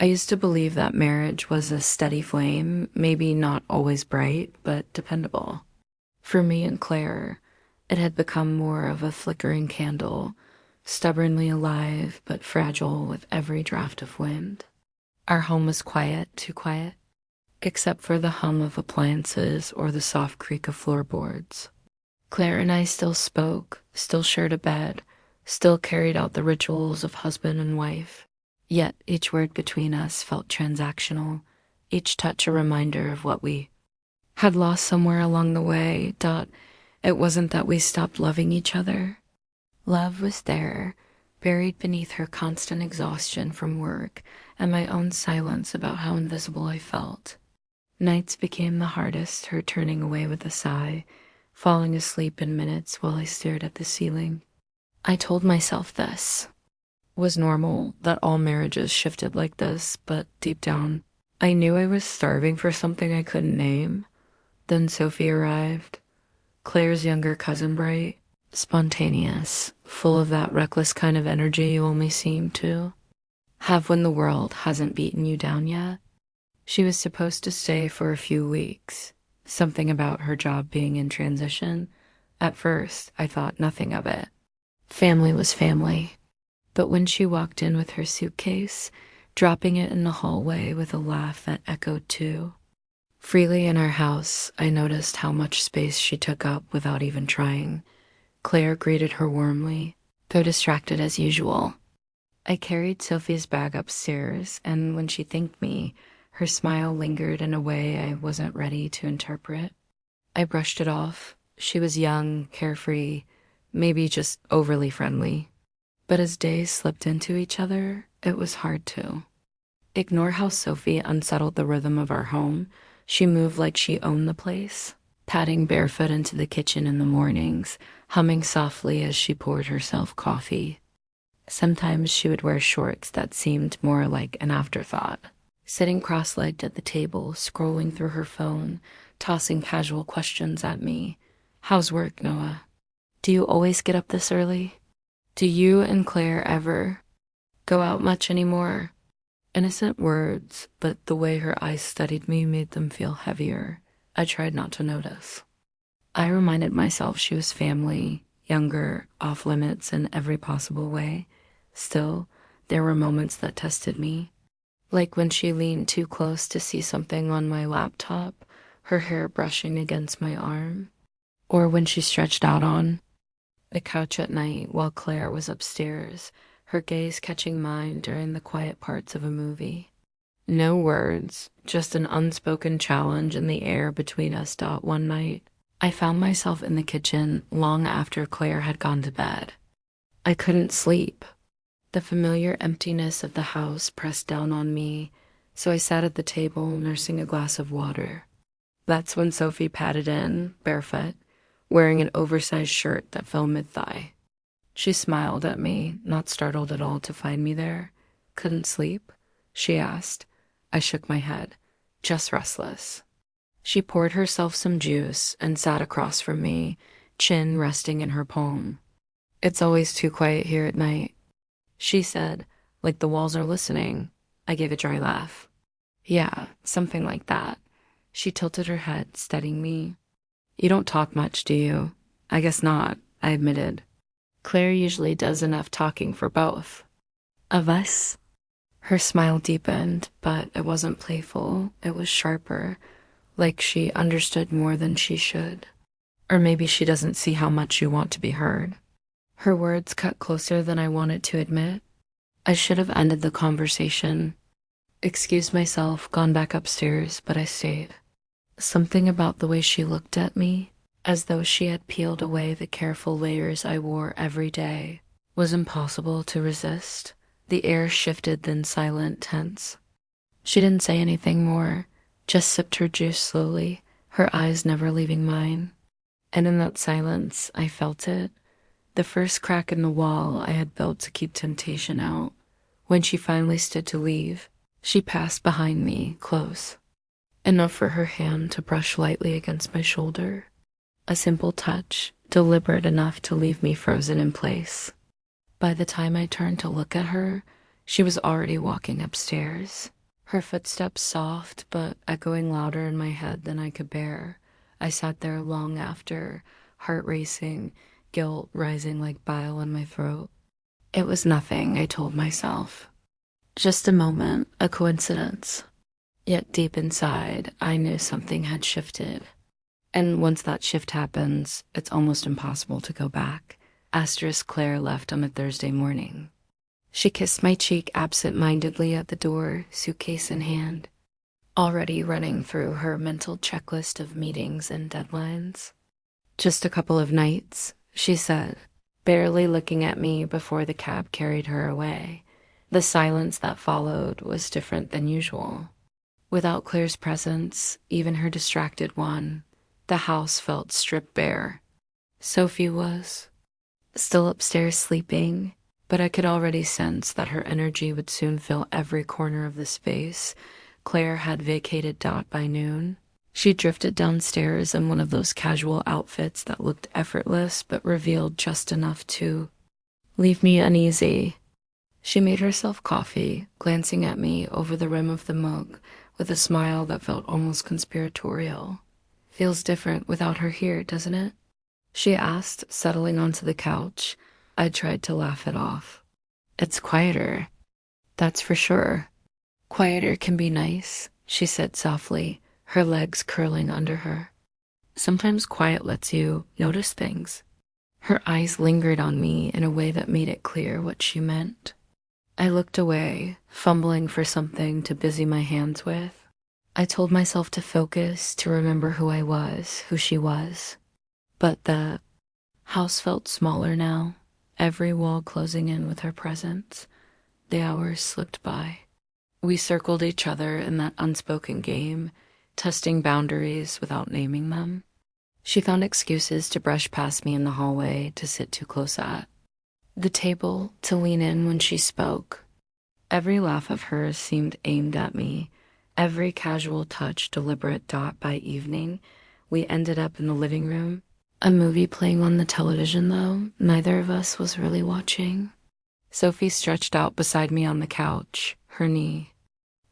I used to believe that marriage was a steady flame, maybe not always bright, but dependable. For me and Claire, it had become more of a flickering candle, stubbornly alive but fragile with every draft of wind. Our home was quiet, too quiet, except for the hum of appliances or the soft creak of floorboards. Claire and I still spoke, still shared a bed, still carried out the rituals of husband and wife. Yet each word between us felt transactional, each touch a reminder of what we had lost somewhere along the way. It wasn't that we stopped loving each other. Love was there, buried beneath her constant exhaustion from work and my own silence about how invisible I felt. Nights became the hardest, her turning away with a sigh, falling asleep in minutes while I stared at the ceiling. I told myself this was normal, that all marriages shifted like this, but deep down, I knew I was starving for something I couldn't name. Then Sophie arrived, Claire's younger cousin, bright, spontaneous, full of that reckless kind of energy you only seem to have when the world hasn't beaten you down yet. She was supposed to stay for a few weeks, something about her job being in transition. At first, I thought nothing of it. Family was family. But when she walked in with her suitcase, dropping it in the hallway with a laugh that echoed too freely in our house, I noticed how much space she took up without even trying. Claire greeted her warmly, though distracted as usual. I carried Sophie's bag upstairs, and when she thanked me, her smile lingered in a way I wasn't ready to interpret. I brushed it off. She was young, carefree, maybe just overly friendly. But as days slipped into each other, it was hard to ignore how Sophie unsettled the rhythm of our home. She moved like she owned the place, padding barefoot into the kitchen in the mornings, humming softly as she poured herself coffee. Sometimes she would wear shorts that seemed more like an afterthought, sitting cross-legged at the table, scrolling through her phone, tossing casual questions at me. How's work, Noah? Do you always get up this early? Do you and Claire ever go out much anymore? Innocent words, but the way her eyes studied me made them feel heavier. I tried not to notice. I reminded myself she was family, younger, off limits in every possible way. Still, there were moments that tested me, like when she leaned too close to see something on my laptop, her hair brushing against my arm, or when she stretched out on the couch at night while Claire was upstairs, her gaze catching mine during the quiet parts of a movie. No words, just an unspoken challenge in the air between us. One night, I found myself in the kitchen long after Claire had gone to bed. I couldn't sleep. The familiar emptiness of the house pressed down on me, so I sat at the table nursing a glass of water. That's when Sophie padded in, barefoot, wearing an oversized shirt that fell mid-thigh. She smiled at me, not startled at all to find me there. Couldn't sleep? She asked. I shook my head. Just restless. She poured herself some juice and sat across from me, chin resting in her palm. It's always too quiet here at night, she said, like the walls are listening. I gave a dry laugh. Yeah, something like that. She tilted her head, studying me. You don't talk much, do you? I guess not, I admitted. Claire usually does enough talking for both of us. Her smile deepened, but it wasn't playful. It was sharper, like she understood more than she should. Or maybe she doesn't see how much you want to be heard. Her words cut closer than I wanted to admit. I should have ended the conversation, excused myself, gone back upstairs, but I stayed. Something about the way she looked at me, as though she had peeled away the careful layers I wore every day, was impossible to resist. The air shifted, then silent, tense. She didn't say anything more, just sipped her juice slowly, her eyes never leaving mine. And in that silence, I felt it, the first crack in the wall I had built to keep temptation out. When she finally stood to leave, she passed behind me, close, enough for her hand to brush lightly against my shoulder. A simple touch, deliberate enough to leave me frozen in place. By the time I turned to look at her, She was already walking upstairs, her footsteps soft but echoing louder in my head than I could bear. I sat there long after, heart racing, guilt rising like bile in my throat. It was nothing, I told myself. Just a moment, a coincidence. Yet deep inside, I knew something had shifted. And once that shift happens, it's almost impossible to go back. Asterisk Claire left on a Thursday morning. She kissed my cheek absent-mindedly at the door, suitcase in hand, already running through her mental checklist of meetings and deadlines. Just a couple of nights, she said, barely looking at me before the cab carried her away. The silence that followed was different than usual. Without Claire's presence, even her distracted one, the house felt stripped bare. Sophie was still upstairs sleeping, but I could already sense that her energy would soon fill every corner of the space. Claire had vacated Dot by noon. She drifted downstairs in one of those casual outfits that looked effortless but revealed just enough to leave me uneasy. She made herself coffee, glancing at me over the rim of the mug with a smile that felt almost conspiratorial. Feels different without her here, doesn't it? She asked, settling onto the couch. I tried to laugh it off. It's quieter, that's for sure. Quieter can be nice, she said softly, her legs curling under her. Sometimes quiet lets you notice things. Her eyes lingered on me in a way that made it clear what she meant. I looked away, fumbling for something to busy my hands with. I told myself to focus, to remember who I was, who she was. But the house felt smaller now, every wall closing in with her presence. The hours slipped by. We circled each other in that unspoken game, testing boundaries without naming them. She found excuses to brush past me in the hallway, to sit too close at the table, to lean in when she spoke. Every laugh of hers seemed aimed at me, every casual touch deliberate. By evening, we ended up in the living room. A movie playing on the television, though neither of us was really watching. Sophie stretched out beside me on the couch, her knee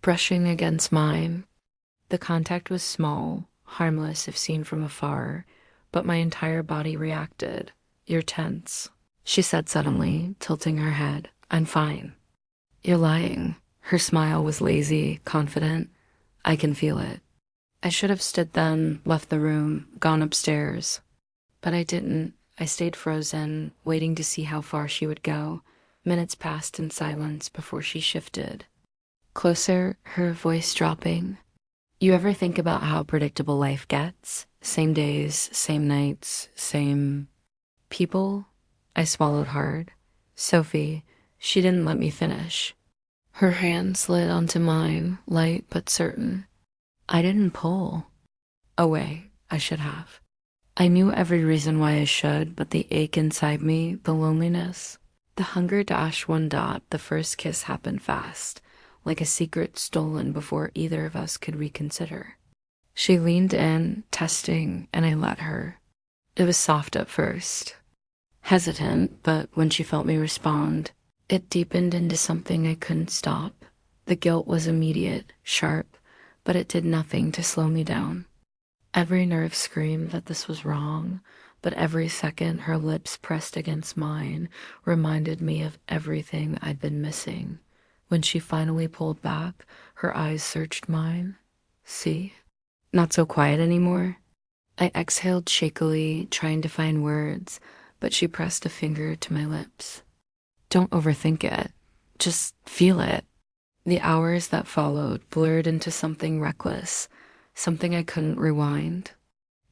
brushing against mine. The contact was small, harmless if seen from afar, but my entire body reacted. You're tense, she said suddenly, tilting her head. I'm fine. You're lying. Her smile was lazy, confident. I can feel it. I should have stood then, left the room, gone upstairs. But I didn't. I stayed frozen, waiting to see how far she would go. Minutes passed in silence before she shifted. Closer, her voice dropping. You ever think about how predictable life gets? Same days, same nights, same people? I swallowed hard. Sophie, she didn't let me finish. Her hand slid onto mine, light but certain. I didn't pull. Away, I should have. I knew every reason why I should, but the ache inside me, the loneliness, the hunger dash one. The first kiss happened fast, like a secret stolen before either of us could reconsider. She leaned in, testing, and I let her. It was soft at first, hesitant, but when she felt me respond, it deepened into something I couldn't stop. The guilt was immediate, sharp, but it did nothing to slow me down. Every nerve screamed that this was wrong, but every second her lips pressed against mine reminded me of everything I'd been missing. When she finally pulled back, her eyes searched mine. See? Not so quiet anymore. I exhaled shakily, trying to find words, but she pressed a finger to my lips. Don't overthink it. Just feel it. The hours that followed blurred into something reckless, something I couldn't rewind.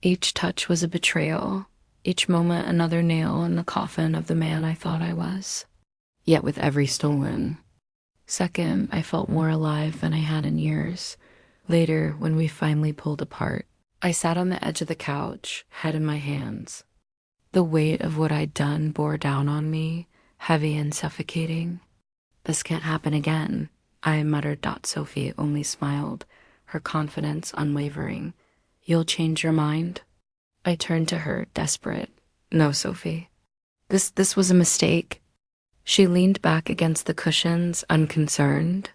Each touch was a betrayal, each moment another nail in the coffin of the man I thought I was. Yet with every stolen second, I felt more alive than I had in years. Later, when we finally pulled apart, I sat on the edge of the couch, head in my hands. The weight of what I'd done bore down on me, heavy and suffocating. This can't happen again, I muttered. Sophie only smiled, her confidence unwavering. You'll change your mind? I turned to her, desperate. No, Sophie. This was a mistake. She leaned back against the cushions, unconcerned.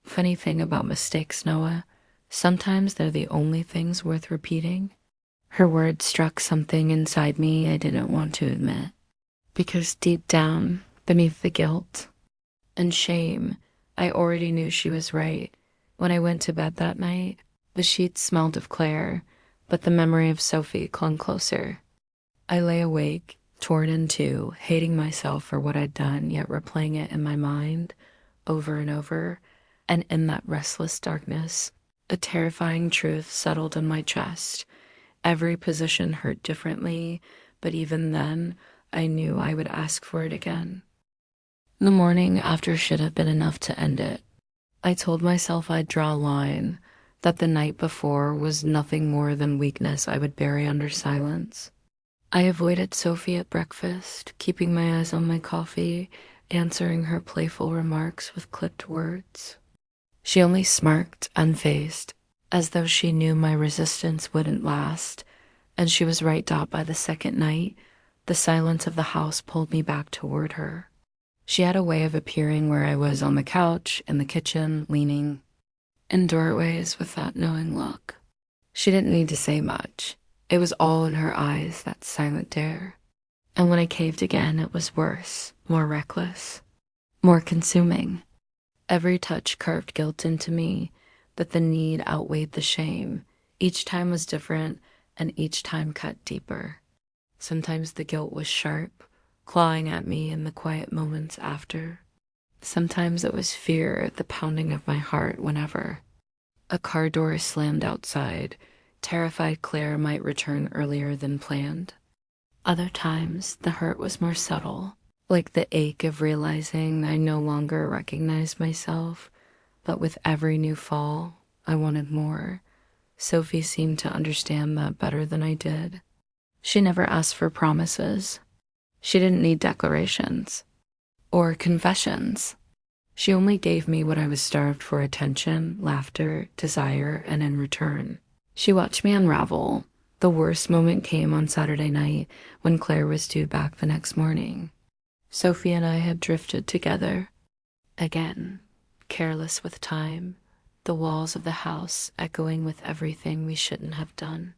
Funny thing about mistakes, Noah. Sometimes they're the only things worth repeating. Her words struck something inside me I didn't want to admit. Because deep down, beneath the guilt and shame, I already knew she was right. When I went to bed that night, the sheets smelled of Claire, but the memory of Sophie clung closer. I lay awake, torn in two, hating myself for what I'd done, yet replaying it in my mind over and over. And in that restless darkness, a terrifying truth settled in my chest. Every position hurt differently, but even then, I knew I would ask for it again. The morning after should have been enough to end it. I told myself I'd draw a line, that the night before was nothing more than weakness I would bury under silence. I avoided Sophie at breakfast, keeping my eyes on my coffee, answering her playful remarks with clipped words. She only smirked, unfazed, as though she knew my resistance wouldn't last, and she was right. By the second night, the silence of the house pulled me back toward her. She had a way of appearing where I was on the couch, in the kitchen, leaning in doorways with that knowing look. She didn't need to say much. It was all in her eyes, that silent dare. And when I caved again, it was worse, more reckless, more consuming. Every touch carved guilt into me, but the need outweighed the shame. Each time was different, and each time cut deeper. Sometimes the guilt was sharp, clawing at me in the quiet moments after. Sometimes it was fear, the pounding of my heart whenever a car door slammed outside, terrified Claire might return earlier than planned. Other times, the hurt was more subtle, like the ache of realizing I no longer recognized myself, but with every new fall, I wanted more. Sophie seemed to understand that better than I did. She never asked for promises. She didn't need declarations or confessions. She only gave me what I was starved for: attention, laughter, desire, and in return, she watched me unravel. The worst moment came on Saturday night when Claire was due back the next morning. Sophie and I had drifted together again, careless with time, the walls of the house echoing with everything we shouldn't have done.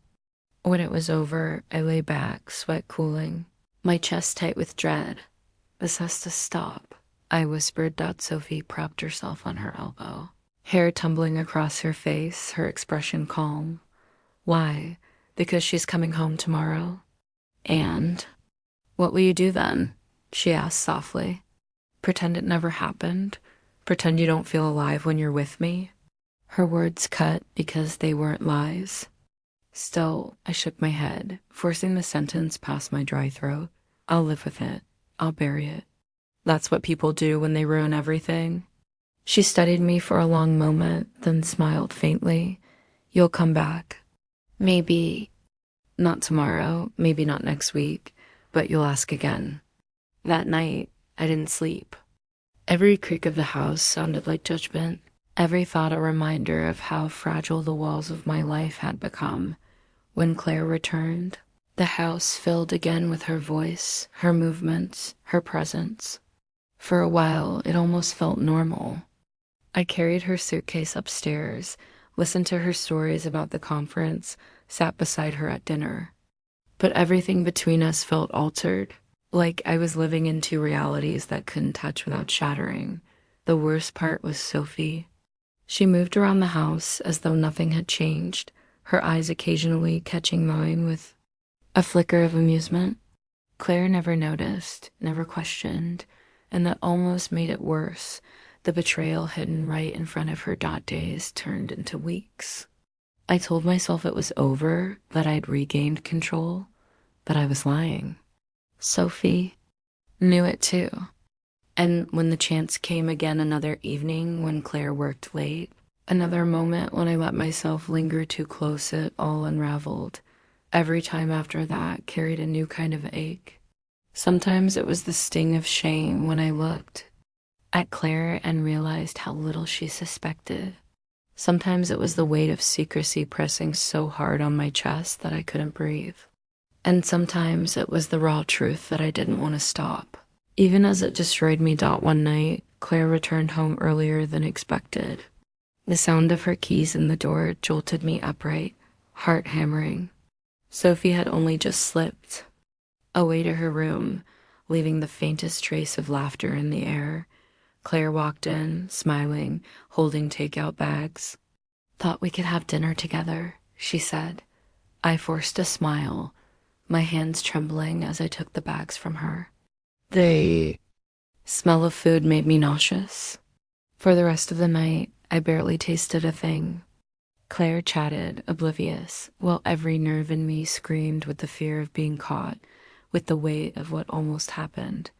When it was over, I lay back, sweat cooling, my chest tight with dread. This has to stop, I whispered. Sophie propped herself on her elbow, hair tumbling across her face, her expression calm. Why? Because she's coming home tomorrow. And what will you do then? She asked softly. Pretend it never happened? Pretend you don't feel alive when you're with me? Her words cut because they weren't lies. Still, I shook my head, forcing the sentence past my dry throat. I'll live with it. I'll bury it. That's what people do when they ruin everything. She studied me for a long moment, then smiled faintly. You'll come back. Maybe not tomorrow, maybe not next week, but you'll ask again. That night, I didn't sleep. Every creak of the house sounded like judgment, every thought a reminder of how fragile the walls of my life had become. When Claire returned, the house filled again with her voice, her movements, her presence. For a while, it almost felt normal. I carried her suitcase upstairs, listened to her stories about the conference, sat beside her at dinner. But everything between us felt altered, like I was living in two realities that couldn't touch without shattering. The worst part was Sophie. She moved around the house as though nothing had changed, her eyes occasionally catching mine with a flicker of amusement. Claire never noticed, never questioned, and that almost made it worse. The betrayal hidden right in front of her. Days turned into weeks. I told myself it was over, that I'd regained control, but I was lying. Sophie knew it too. And when the chance came again, another evening when Claire worked late, another moment when I let myself linger too close, it all unraveled. Every time after that carried a new kind of ache. Sometimes it was the sting of shame when I looked at Claire and realized how little she suspected. Sometimes it was the weight of secrecy pressing so hard on my chest that I couldn't breathe. And sometimes it was the raw truth that I didn't want to stop, Even as it destroyed me. One night, Claire returned home earlier than expected. The sound of her keys in the door jolted me upright, heart hammering. Sophie had only just slipped away to her room, leaving the faintest trace of laughter in the air. Claire walked in, smiling, holding takeout bags. "Thought we could have dinner together," she said. I forced a smile, my hands trembling as I took the bags from her. The smell of food made me nauseous. For the rest of the night, I barely tasted a thing. Claire chatted, oblivious, while every nerve in me screamed with the fear of being caught, with the weight of what almost happened.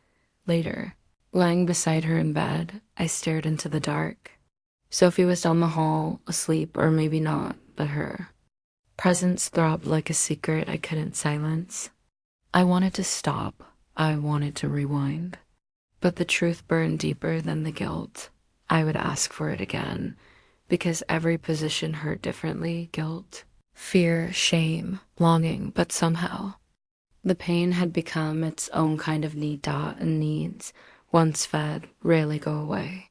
Later, lying beside her in bed, I stared into the dark. Sophie was down the hall, asleep, or maybe not, but her presence throbbed like a secret I couldn't silence. I wanted to stop. I wanted to rewind. But the truth burned deeper than the guilt. I would ask for it again, because every position hurt differently. Guilt, fear, shame, longing, but somehow the pain had become its own kind of need. And needs, once fed, rarely go away.